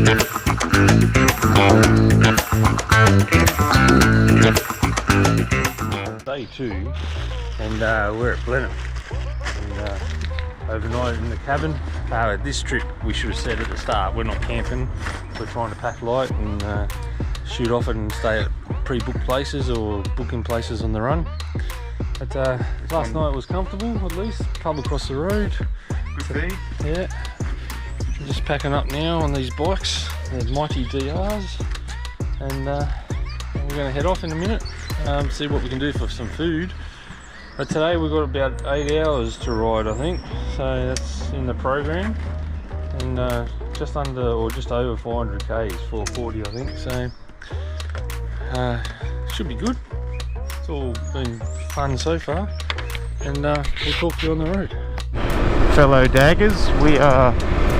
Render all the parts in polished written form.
Day 2, and we're at Blenheim, and overnight in the cabin. This trip we should have said at the start, we're not camping, we're trying to pack light and shoot off and stay at pre-booked places or booking places on the run. But last night was comfortable, at least. Pub across the road. Good feed. Yeah. We're just packing up now on these bikes, the mighty DRs, and we're going to head off in a minute, see what we can do for some food. But today we've got about 8 hours to ride, I think, so that's in the program, and just under or just over 500 k's, 440 I think, so should be good. It's all been fun so far, and we'll talk to you on the road. Fellow daggers, we are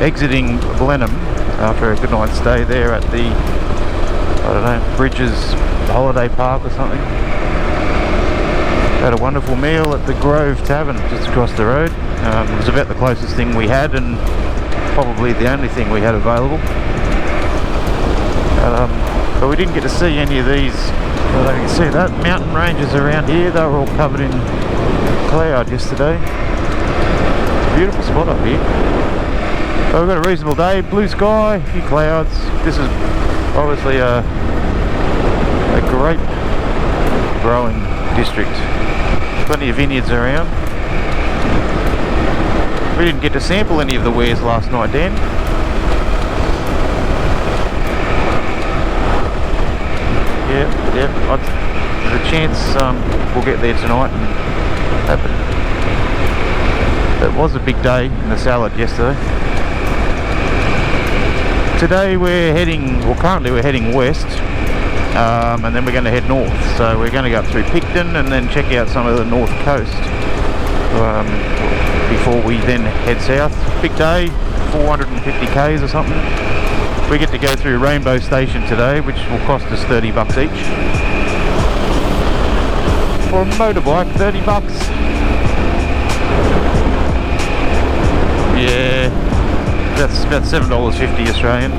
exiting Blenheim after a good night's stay there at the, I don't know, Bridges Holiday Park or something. Had a wonderful meal at the Grove Tavern just across the road. It was about the closest thing we had, and probably the only thing we had available. But we didn't get to see any of these. Well, you can see that mountain ranges around here. They were all covered in cloud yesterday. Beautiful spot up here. So we've got a reasonable day, blue sky, a few clouds. This is obviously a great growing district. Plenty of vineyards around. We didn't get to sample any of the wares last night, Dan. Yeah, there's a chance we'll get there tonight and have it. It was a big day in the salad yesterday. Today we're heading, well currently we're heading west, and then we're going to head north. So we're going to go up through Picton and then check out some of the north coast before we then head south. Big day, 450 k's or something. We get to go through Rainbow Station today, which will cost us $30 each. For a motorbike, $30. Yeah, that's about $7.50 Australian.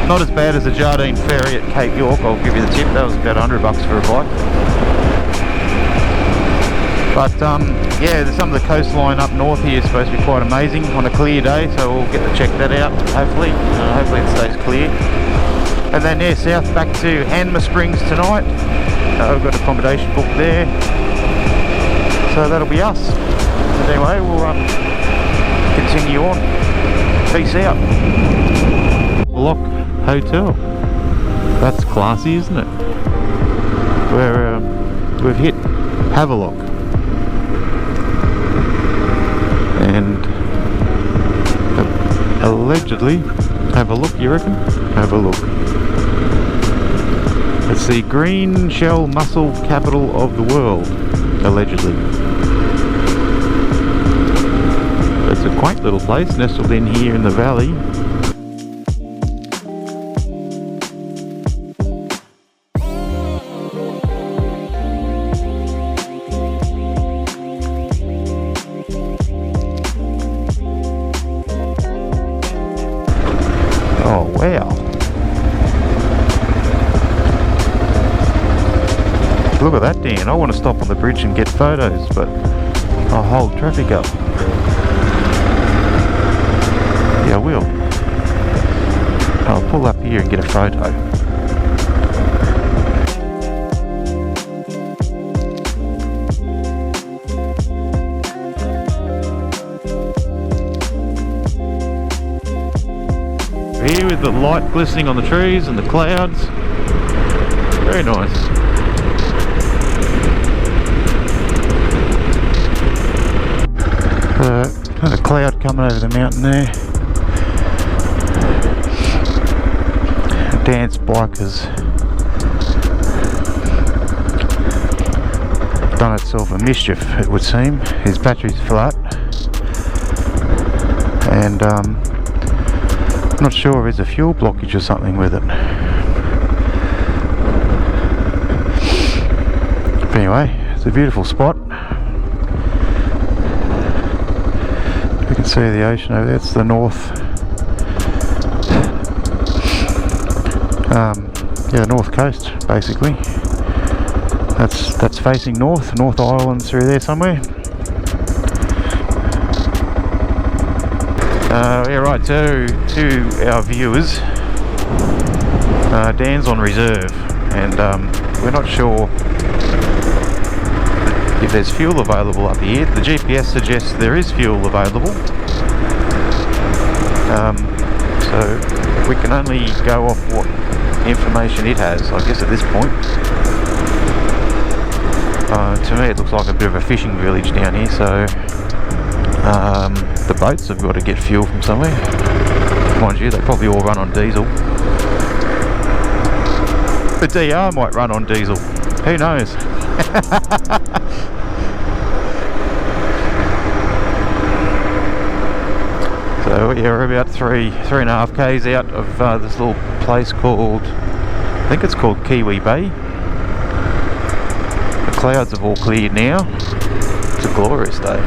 Not as bad as the Jardine Ferry at Cape York, I'll give you the tip. That was about $100 for a bike. But yeah, some of the coastline up north here is supposed to be quite amazing on a clear day, so we'll get to check that out, hopefully. Hopefully it stays clear. And then yeah, south back to Hanmer Springs tonight. We've got accommodation booked there. So that'll be us. But anyway, we'll continue on. Peace out. Lock Hotel. That's classy, isn't it? We've hit Havelock. And allegedly, have a look, you reckon? Have a look. It's the green shell mussel capital of the world, allegedly. It's a quaint little place nestled in here in the valley. Oh wow. Look at that, Dan. I want to stop on the bridge and get photos, but I'll hold traffic up. Yeah, I will. I'll pull up here and get a photo. Here with the light glistening on the trees and the clouds. Very nice. Got a cloud coming over the mountain there. Dan's bike has done itself a mischief, it would seem. His battery's flat, and I'm not sure if there's a fuel blockage or something with it. But anyway, it's a beautiful spot. You can see the ocean over there. It's the north Yeah, the north coast basically. That's facing north. North Island's through there somewhere. Yeah, right. To our viewers, Dan's on reserve, and we're not sure if there's fuel available up here. The GPS suggests there is fuel available, so we can only go off what information it has, I guess, at this point. To me it looks like a bit of a fishing village down here, so the boats have got to get fuel from somewhere. Mind you, they probably all run on diesel. The DR might run on diesel, who knows? So yeah, we're about 3.5 k's out of this little place called, I think it's called Kiwi Bay. The clouds have all cleared now. It's a glorious day.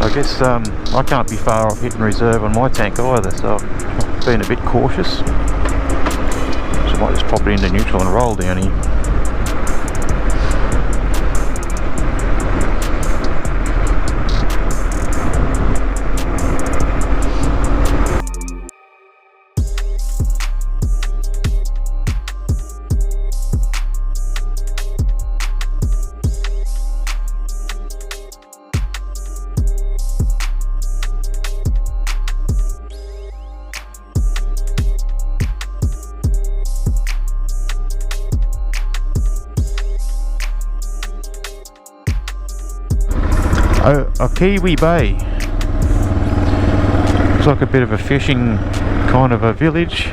I guess I can't be far off hitting reserve on my tank either, so I've been a bit cautious. So I might just pop it into neutral and roll down here. Oh, Kiwi Bay. Looks like a bit of a fishing kind of a village.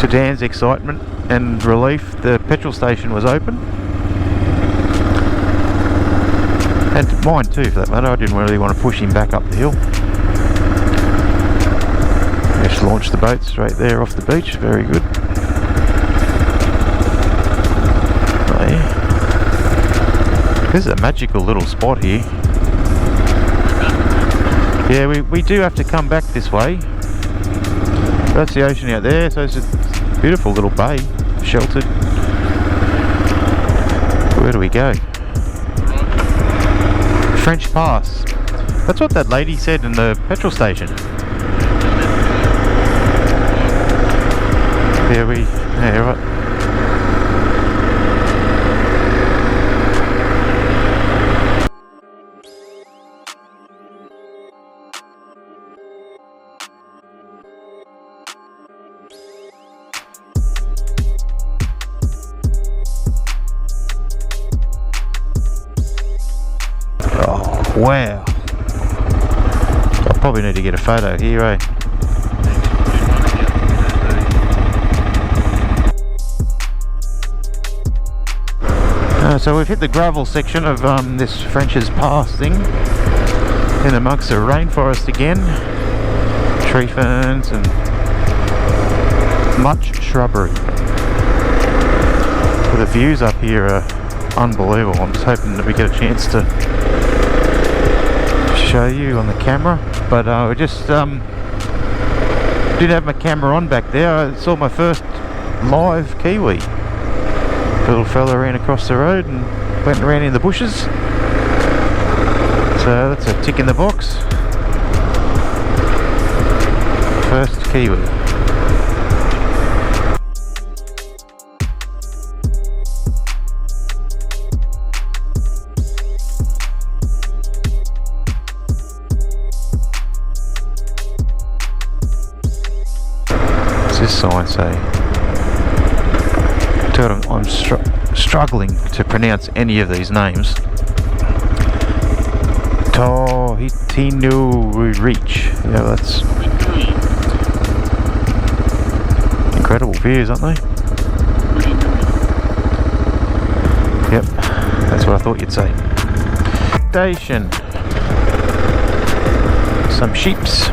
To Dan's excitement and relief, the petrol station was open. And mine too, for that matter. I didn't really want to push him back up the hill. Just launched the boat straight there off the beach. Very good. Oh, yeah. This is a magical little spot here. Yeah, we do have to come back this way. That's the ocean out there, so it's a beautiful little bay, sheltered. Where do we go? French Pass. That's what that lady said in the petrol station. Yeah, right. Wow. I probably need to get a photo here, eh? So we've hit the gravel section of this French's Pass thing, in amongst the rainforest again, tree ferns and much shrubbery. The views up here are unbelievable. I'm just hoping that we get a chance to show you on the camera, but we just didn't have my camera on back there. I saw my first live kiwi. The little fella ran across the road and went around in the bushes, so that's a tick in the box. First kiwi. What's this sign say? I'm struggling to pronounce any of these names. Tahitinu Reach. Yeah, that's incredible views, aren't they? Yep, that's what I thought you'd say. Station. Some sheeps.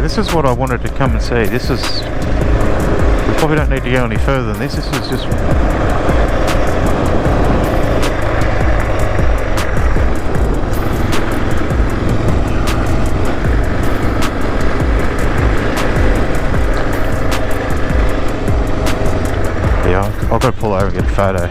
this is what I wanted to come and see. This is... we probably don't need to go any further than this. This is just... yeah, I've got to pull over and get a photo.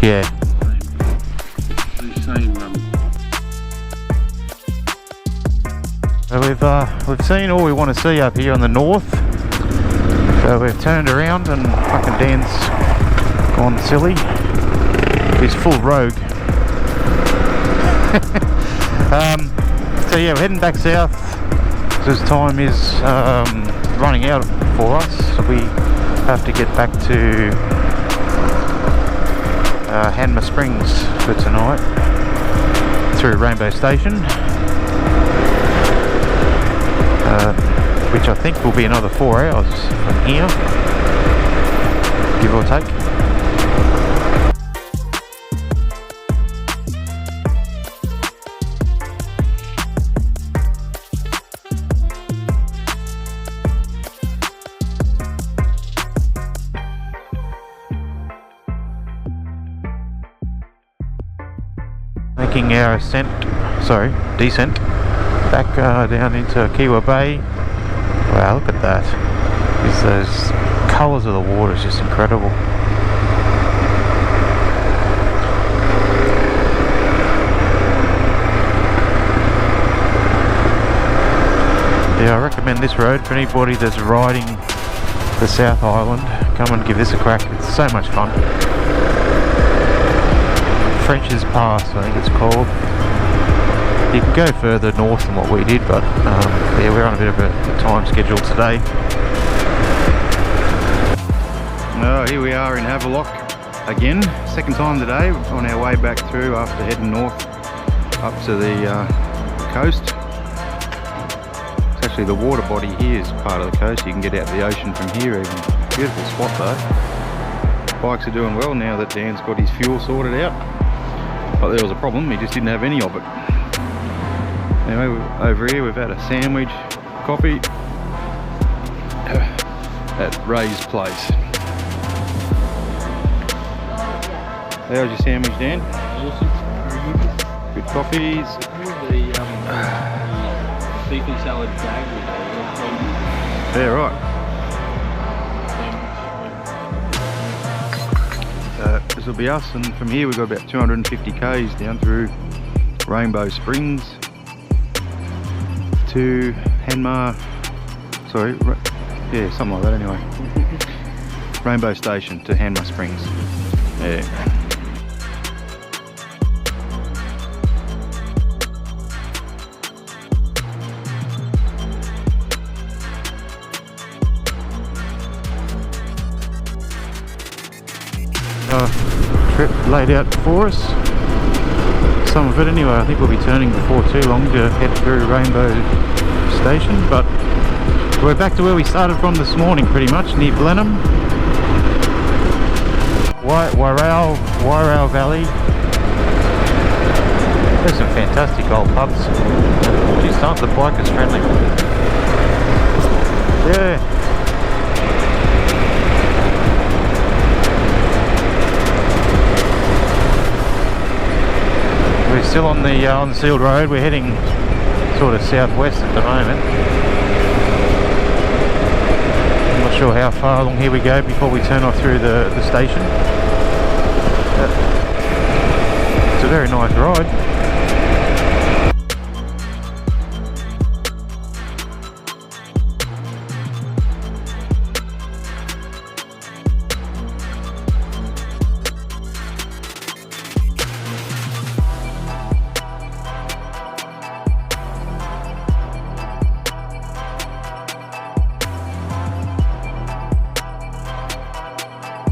Yeah. So we've seen all we want to see up here on the north. So we've turned around and fucking Dan's gone silly. He's full rogue. So yeah, we're heading back south. This time is running out for us. So we have to get back to Hanmer Springs for tonight through Rainbow Station, which I think will be another 4 hours from here, give or take. Making our descent back down into Kiwa Bay. Wow, look at that. Those colours of the water is just incredible. Yeah, I recommend this road for anybody that's riding the South Island. Come and give this a crack. It's so much fun. French's Pass, I think it's called. You can go further north than what we did, but yeah, we're on a bit of a time schedule today. Oh, here we are in Havelock again, second time today, on our way back through after heading north up to the coast. It's actually the water body here is part of the coast. You can get out to the ocean from here even. Beautiful spot though. Bikes are doing well now that Dan's got his fuel sorted out. But there was a problem, he just didn't have any of it. Anyway, over here we've had a sandwich, coffee at Ray's place. How's your sandwich, Dan? Awesome. Good coffees. The seafood salad bag. Yeah, right. This will be us, and from here we've got about 250 k's down through Rainbow Springs to Hanmer, yeah, something like that anyway. Rainbow Station to Hanmer Springs. Yeah. Trip laid out for us, some of it anyway. I think we'll be turning before too long to head through Rainbow Station, but we're back to where we started from this morning pretty much, near Blenheim. Wairau Valley. There's some fantastic old pubs. Geez, aren't the bikers friendly? Yeah. We're still on the sealed road. We're heading sort of southwest at the moment. I'm not sure how far along here we go before we turn off through the station. It's a very nice ride.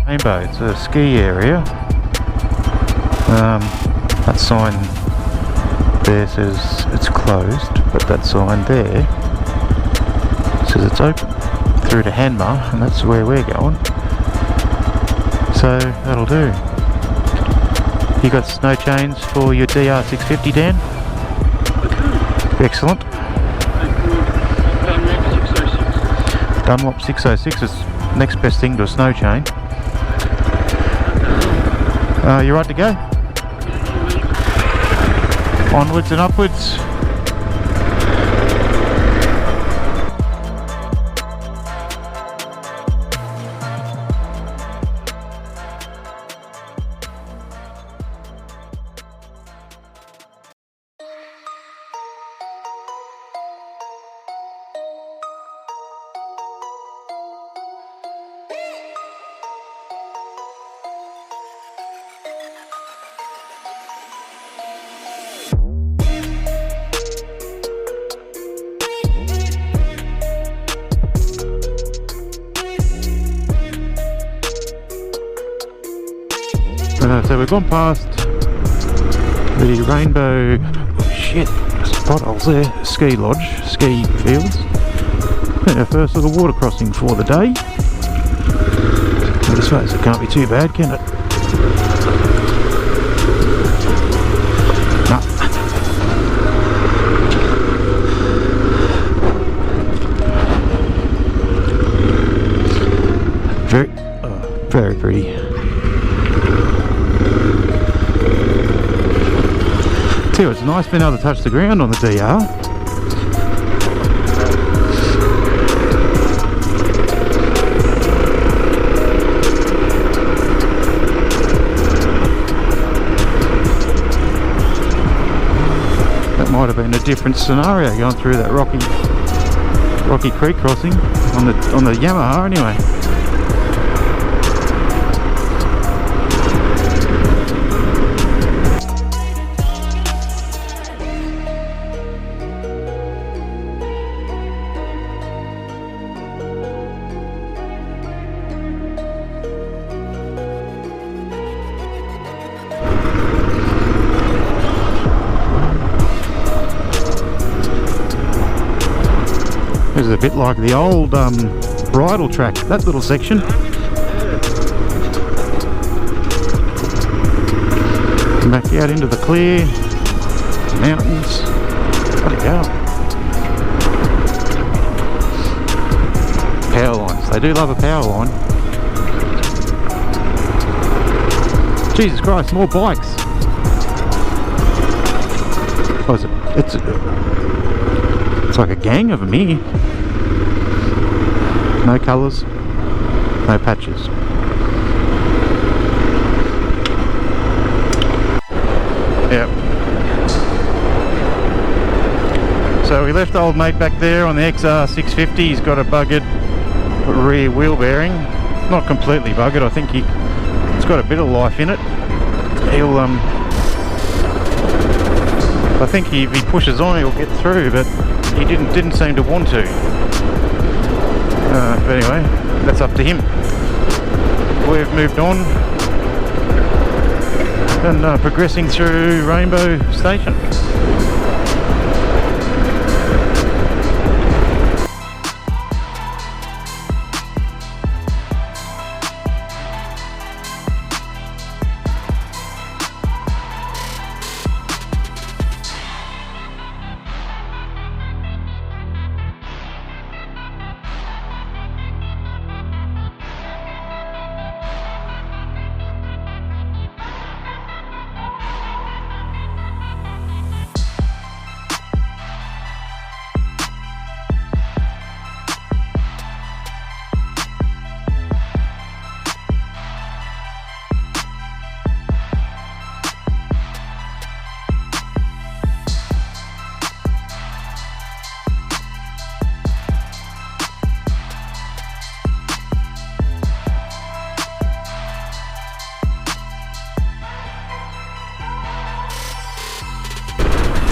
Rainbow, it's a ski area. That sign there says it's closed, but that sign there says it's open. through to Hanmer, and that's where we're going. So that'll do. You got snow chains for your DR650, Dan? Excellent. Dunlop 606 is next best thing to a snow chain. You right to go? Onwards and upwards. So we've gone past the Rainbow potholes there, ski lodge, ski fields. And our first little water crossing for the day. I suppose it can't be too bad, can it? No. Very pretty. Too, it's nice being able to touch the ground on the DR. That might have been a different scenario going through that rocky creek crossing on the Yamaha anyway. This is a bit like the old bridle track, that little section. Back out into the clear mountains. Bloody hell. Power lines. They do love a power line. Jesus Christ, more bikes. What is it? It's like a gang of them here. No colours, no patches. Yep. So we left old mate back there on the XR650. He's got a buggered rear wheel bearing. Not completely buggered. I think it's got a bit of life in it. He'll I think if he pushes on, he'll get through, but he didn't seem to want to. But anyway, that's up to him. We've moved on and progressing through Rainbow Station.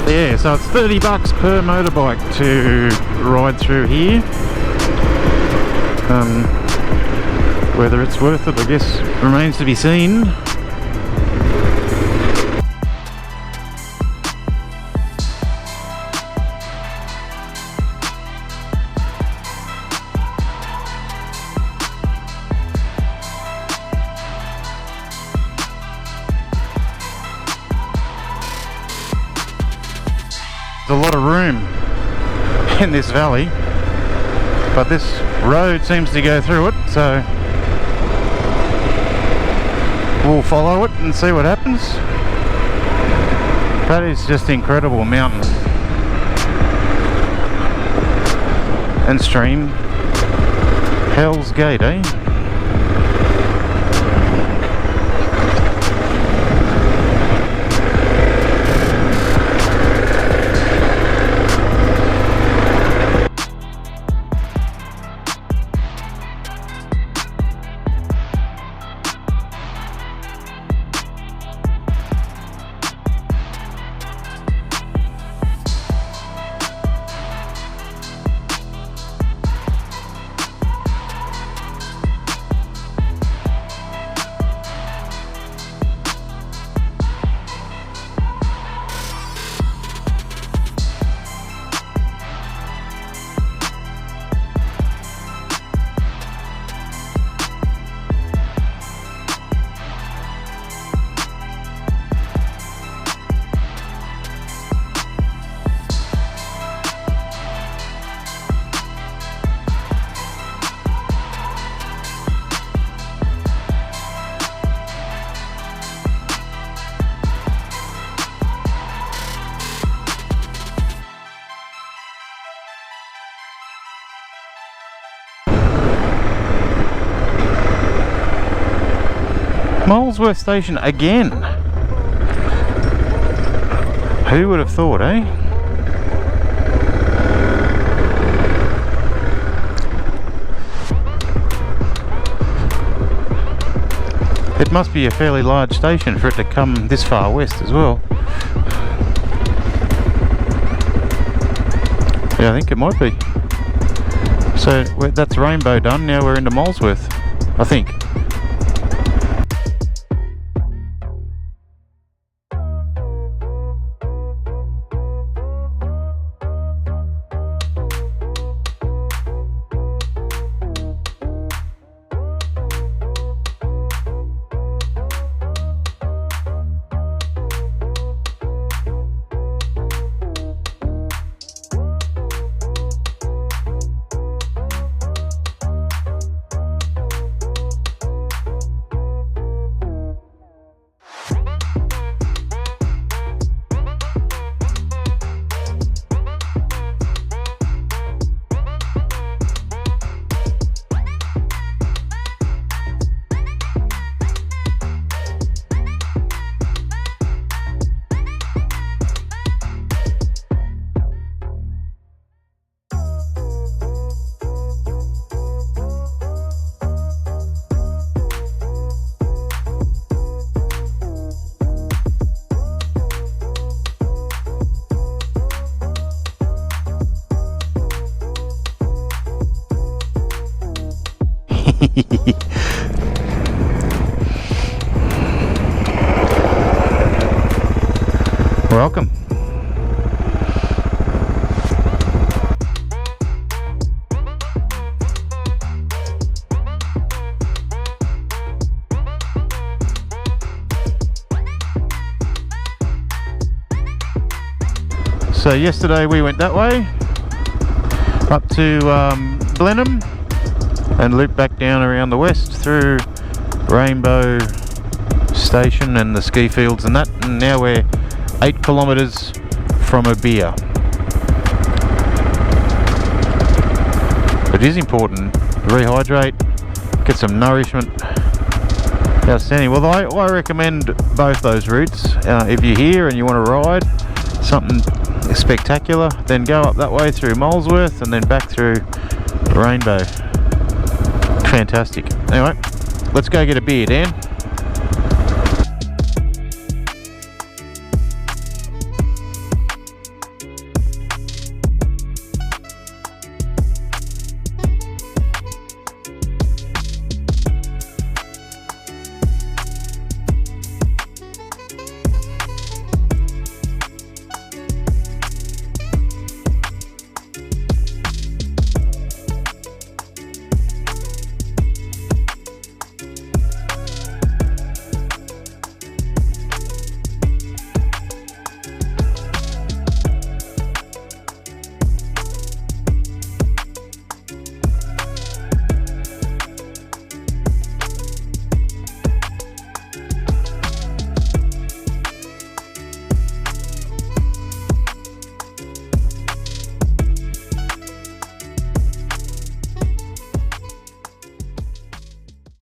Yeah, so it's $30 per motorbike to ride through here. Whether it's worth it, I guess, remains to be seen. lot of room in this valley, but this road seems to go through it, so we'll follow it and see what happens. That is just incredible mountain and stream. Hell's Gate, eh? Molesworth Station again. Who would have thought, eh? It must be a fairly large station for it to come this far west as well. Yeah, I think it might be. So that's Rainbow done, now we're into Molesworth, I think. Welcome. So yesterday we went that way up to Blenheim and looped back down around the west through Rainbow Station and the ski fields and that, and now we're 8 kilometres from a beer. It is important to rehydrate, get some nourishment. Outstanding. Well, I recommend both those routes. If you're here and you want to ride something spectacular, then go up that way through Molesworth and then back through Rainbow. Fantastic. Anyway, let's go get a beer, Dan.